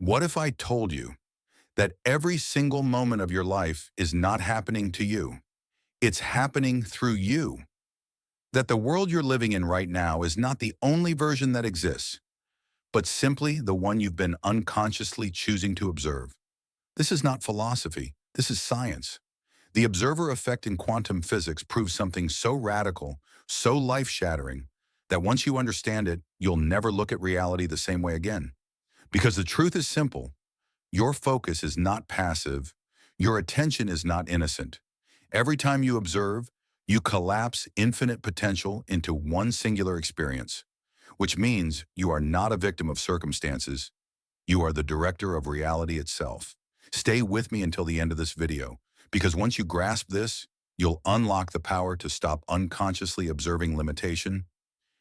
What if I told you that every single moment of your life is not happening to you? It's happening through you. That the world you're living in right now is not the only version that exists, but simply the one you've been unconsciously choosing to observe. This is not philosophy. This is science. The observer effect in quantum physics proves something so radical, so life-shattering, that once you understand it, you'll never look at reality the same way again. Because the truth is simple. Your focus is not passive. Your attention is not innocent. Every time you observe, you collapse infinite potential into one singular experience, which means you are not a victim of circumstances. You are the director of reality itself. Stay with me until the end of this video, because once you grasp this, you'll unlock the power to stop unconsciously observing limitation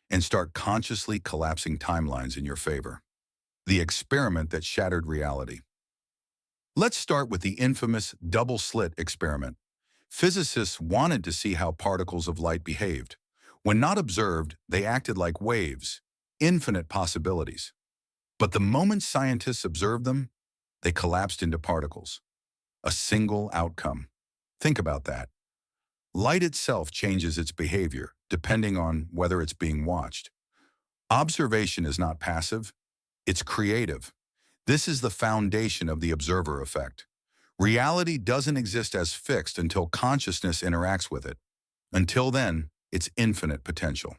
and start consciously collapsing timelines in your favor. The experiment that shattered reality. Let's start with the infamous double-slit experiment. Physicists wanted to see how particles of light behaved. When not observed, they acted like waves, infinite possibilities. But the moment scientists observed them, they collapsed into particles. A single outcome. Think about that. Light itself changes its behavior, depending on whether it's being watched. Observation is not passive, it's creative. This is the foundation of the observer effect. Reality doesn't exist as fixed until consciousness interacts with it. Until then, it's infinite potential.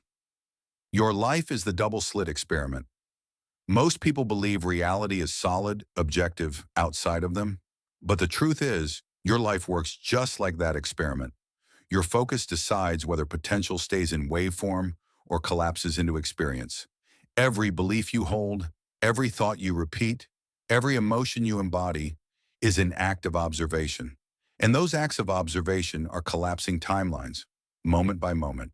Your life is the double-slit experiment. Most people believe reality is solid, objective, outside of them. But the truth is, your life works just like that experiment. Your focus decides whether potential stays in waveform or collapses into experience. Every belief you hold, every thought you repeat, every emotion you embody is an act of observation. And those acts of observation are collapsing timelines, moment by moment.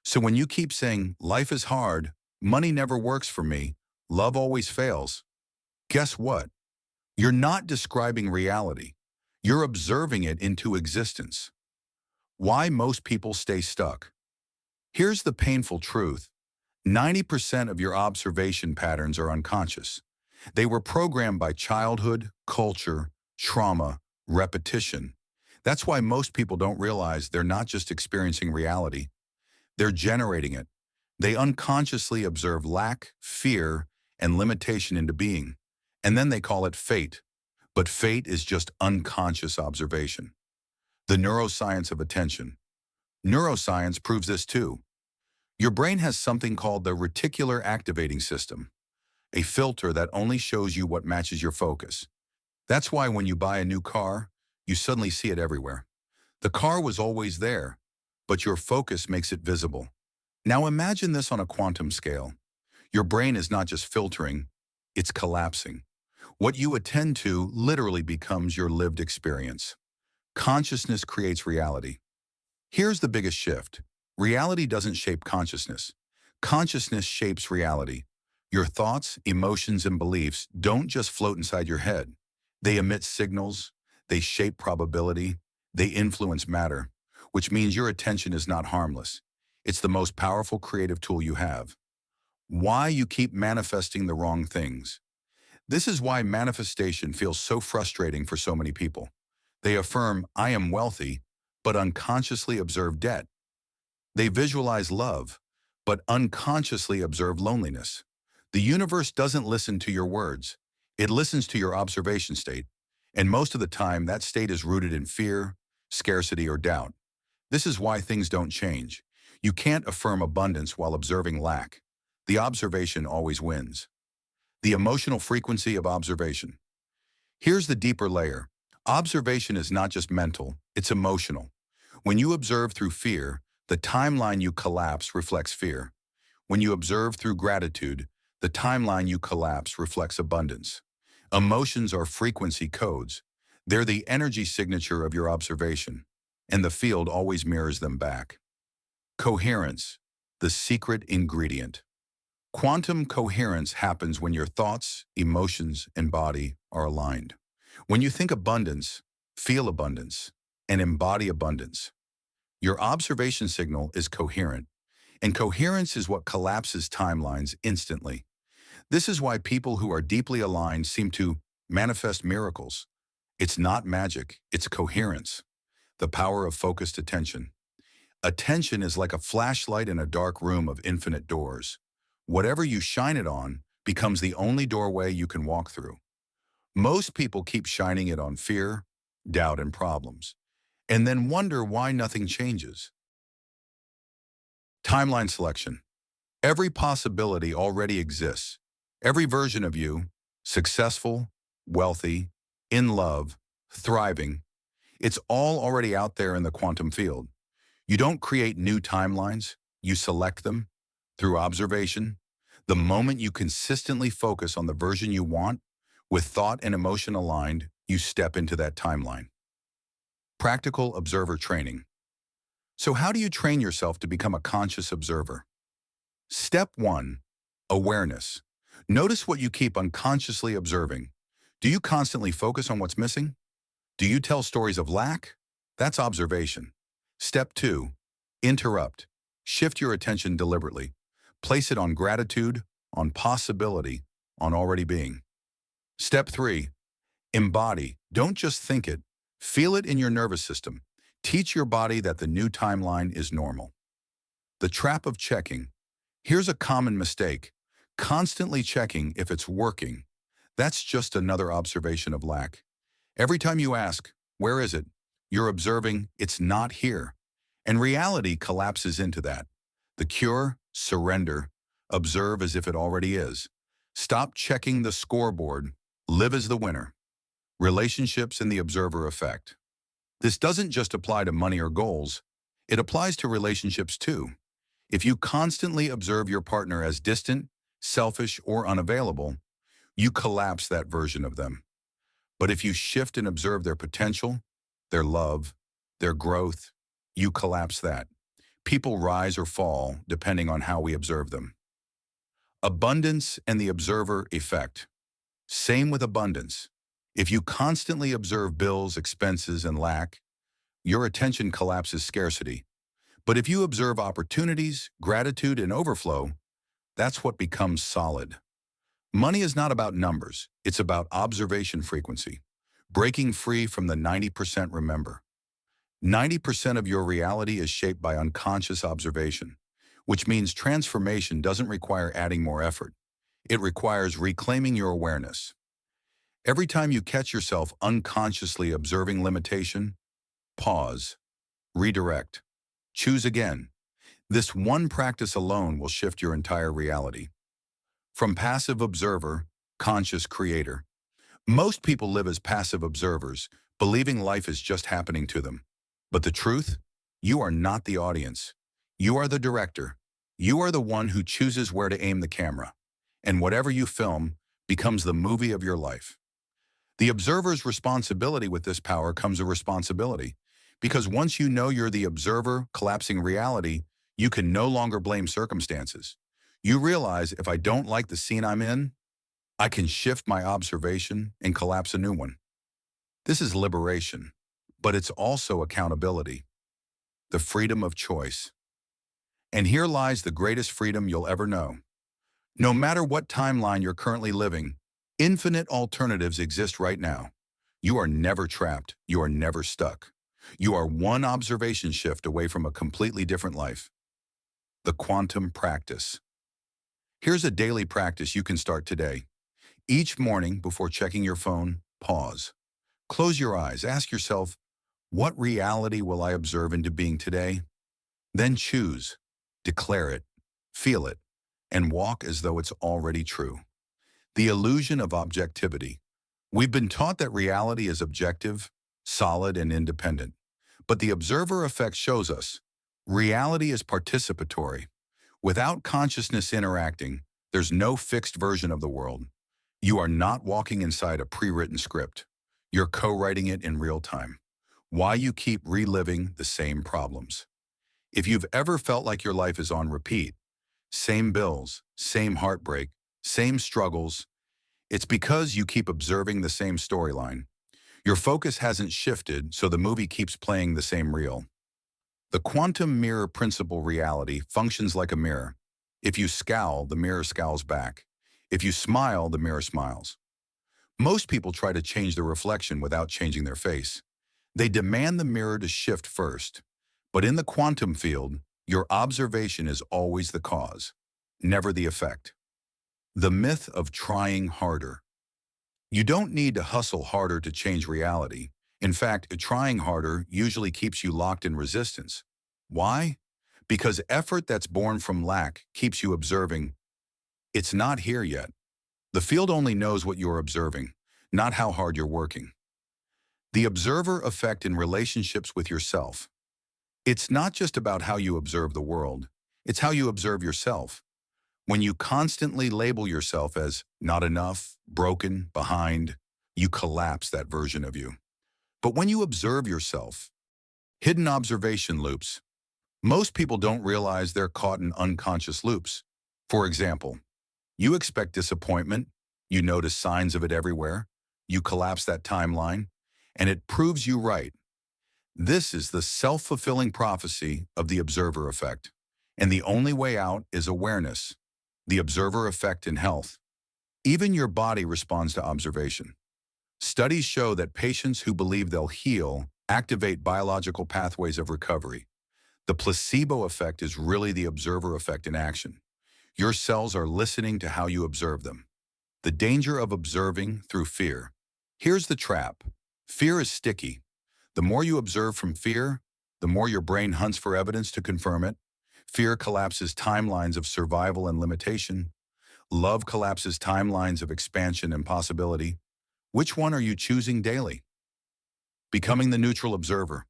So when you keep saying, life is hard, money never works for me, love always fails, guess what? You're not describing reality. You're observing it into existence. Why most people stay stuck? Here's the painful truth. 90% of your observation patterns are unconscious. They were programmed by childhood, culture, trauma, repetition. That's why most people don't realize they're not just experiencing reality. They're generating it. They unconsciously observe lack, fear, and limitation into being. And then they call it fate. But fate is just unconscious observation. The neuroscience of attention. Neuroscience proves this too. Your brain has something called the reticular activating system, a filter that only shows you what matches your focus. That's why when you buy a new car, you suddenly see it everywhere. The car was always there, but your focus makes it visible. Now imagine this on a quantum scale. Your brain is not just filtering, it's collapsing. What you attend to literally becomes your lived experience. Consciousness creates reality. Here's the biggest shift. Reality doesn't shape consciousness. Consciousness shapes reality. Your thoughts, emotions, and beliefs don't just float inside your head. They emit signals, they shape probability, they influence matter, which means your attention is not harmless. It's the most powerful creative tool you have. Why you keep manifesting the wrong things. This is why manifestation feels so frustrating for so many people. They affirm, I am wealthy, but unconsciously observe debt. They visualize love, but unconsciously observe loneliness. The universe doesn't listen to your words. It listens to your observation state. And most of the time, that state is rooted in fear, scarcity, or doubt. This is why things don't change. You can't affirm abundance while observing lack. The observation always wins. The emotional frequency of observation. Here's the deeper layer. Observation is not just mental, it's emotional. When you observe through fear, the timeline you collapse reflects fear. When you observe through gratitude, the timeline you collapse reflects abundance. Emotions are frequency codes. They're the energy signature of your observation, and the field always mirrors them back. Coherence, the secret ingredient. Quantum coherence happens when your thoughts, emotions, and body are aligned. When you think abundance, feel abundance, and embody abundance. Your observation signal is coherent, and coherence is what collapses timelines instantly. This is why people who are deeply aligned seem to manifest miracles. It's not magic, it's coherence, the power of focused attention. Attention is like a flashlight in a dark room of infinite doors. Whatever you shine it on becomes the only doorway you can walk through. Most people keep shining it on fear, doubt, and problems, and then wonder why nothing changes. Timeline selection. Every possibility already exists. Every version of you, successful, wealthy, in love, thriving, it's all already out there in the quantum field. You don't create new timelines, you select them through observation. The moment you consistently focus on the version you want, with thought and emotion aligned, you step into that timeline. Practical observer training. So how do you train yourself to become a conscious observer? Step 1. Awareness. Notice what you keep unconsciously observing. Do you constantly focus on what's missing? Do you tell stories of lack? That's observation. Step 2. Interrupt. Shift your attention deliberately. Place it on gratitude, on possibility, on already being. Step 3. Embody. Don't just think it. Feel it in your nervous system. Teach your body that the new timeline is normal. The trap of checking. Here's a common mistake. Constantly checking if it's working. That's just another observation of lack. Every time you ask, where is it? You're observing it's not here. And reality collapses into that. The cure, surrender. Observe as if it already is. Stop checking the scoreboard. Live as the winner. Relationships and the observer effect. This doesn't just apply to money or goals. It applies to relationships too. If you constantly observe your partner as distant, selfish, or unavailable, you collapse that version of them. But if you shift and observe their potential, their love, their growth, you collapse that. People rise or fall depending on how we observe them. Abundance and the observer effect. Same with abundance. If you constantly observe bills, expenses, and lack, your attention collapses scarcity. But if you observe opportunities, gratitude, and overflow, that's what becomes solid. Money is not about numbers, it's about observation frequency. Breaking free from the 90% remember. 90% of your reality is shaped by unconscious observation, which means transformation doesn't require adding more effort. It requires reclaiming your awareness. Every time you catch yourself unconsciously observing limitation, pause, redirect, choose again. This one practice alone will shift your entire reality. From passive observer, conscious creator. Most people live as passive observers, believing life is just happening to them. But the truth? You are not the audience. You are the director. You are the one who chooses where to aim the camera. And whatever you film becomes the movie of your life. The observer's responsibility with this power comes a responsibility. Because once you know you're the observer collapsing reality, you can no longer blame circumstances. You realize if I don't like the scene I'm in, I can shift my observation and collapse a new one. This is liberation, but it's also accountability. The freedom of choice. And here lies the greatest freedom you'll ever know. No matter what timeline you're currently living, infinite alternatives exist right now. You are never trapped. You are never stuck. You are one observation shift away from a completely different life. The quantum practice. Here's a daily practice you can start today. Each morning, before checking your phone, pause. Close your eyes. Ask yourself, what reality will I observe into being today? Then choose, declare it, feel it, and walk as though it's already true. The illusion of objectivity. We've been taught that reality is objective, solid, and independent. But the observer effect shows us reality is participatory. Without consciousness interacting, there's no fixed version of the world. You are not walking inside a pre-written script. You're co-writing it in real time. Why you keep reliving the same problems. If you've ever felt like your life is on repeat, same bills, same heartbreak, same struggles, it's because you keep observing the same storyline. Your focus hasn't shifted, so the movie keeps playing the same reel. The quantum mirror principle reality functions like a mirror. If you scowl, the mirror scowls back. If you smile, the mirror smiles. Most people try to change the reflection without changing their face. They demand the mirror to shift first. But in the quantum field, your observation is always the cause, never the effect. The myth of trying harder. You don't need to hustle harder to change reality. In fact, trying harder usually keeps you locked in resistance. Why? Because effort that's born from lack keeps you observing. It's not here yet. The field only knows what you're observing, not how hard you're working. The observer effect in relationships with yourself. It's not just about how you observe the world, it's how you observe yourself. When you constantly label yourself as not enough, broken, behind, you collapse that version of you. But when you observe yourself, hidden observation loops, most people don't realize they're caught in unconscious loops. For example, you expect disappointment, you notice signs of it everywhere, you collapse that timeline, and it proves you right. This is the self-fulfilling prophecy of the observer effect. And the only way out is awareness, the observer effect in health. Even your body responds to observation. Studies show that patients who believe they'll heal activate biological pathways of recovery. The placebo effect is really the observer effect in action. Your cells are listening to how you observe them. The danger of observing through fear. Here's the trap. Fear is sticky. The more you observe from fear, the more your brain hunts for evidence to confirm it. Fear collapses timelines of survival and limitation. Love collapses timelines of expansion and possibility. Which one are you choosing daily? Becoming the neutral observer.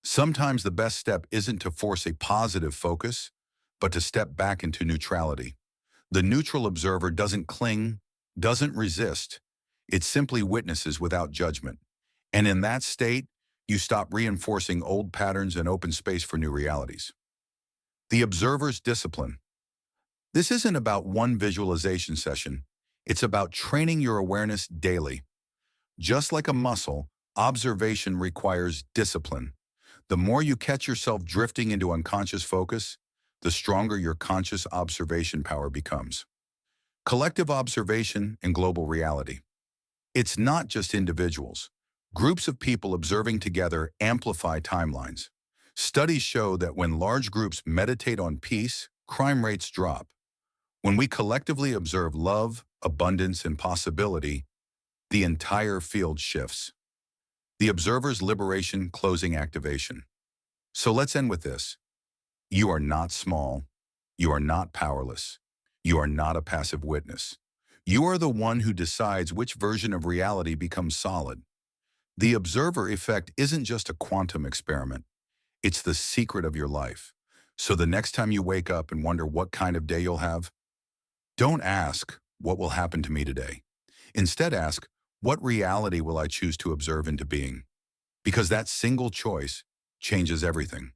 Sometimes the best step isn't to force a positive focus, but to step back into neutrality. The neutral observer doesn't cling, doesn't resist. It simply witnesses without judgment. And in that state, you stop reinforcing old patterns and open space for new realities. The observer's discipline. This isn't about one visualization session. It's about training your awareness daily. Just like a muscle, observation requires discipline. The more you catch yourself drifting into unconscious focus, the stronger your conscious observation power becomes. Collective observation and global reality. It's not just individuals. Groups of people observing together amplify timelines. Studies show that when large groups meditate on peace, crime rates drop. When we collectively observe love, abundance, and possibility, the entire field shifts. The observer's liberation closing activation. So let's end with this. You are not small. You are not powerless. You are not a passive witness. You are the one who decides which version of reality becomes solid. The observer effect isn't just a quantum experiment. It's the secret of your life. So the next time you wake up and wonder what kind of day you'll have, don't ask, what will happen to me today? Instead ask, what reality will I choose to observe into being? Because that single choice changes everything.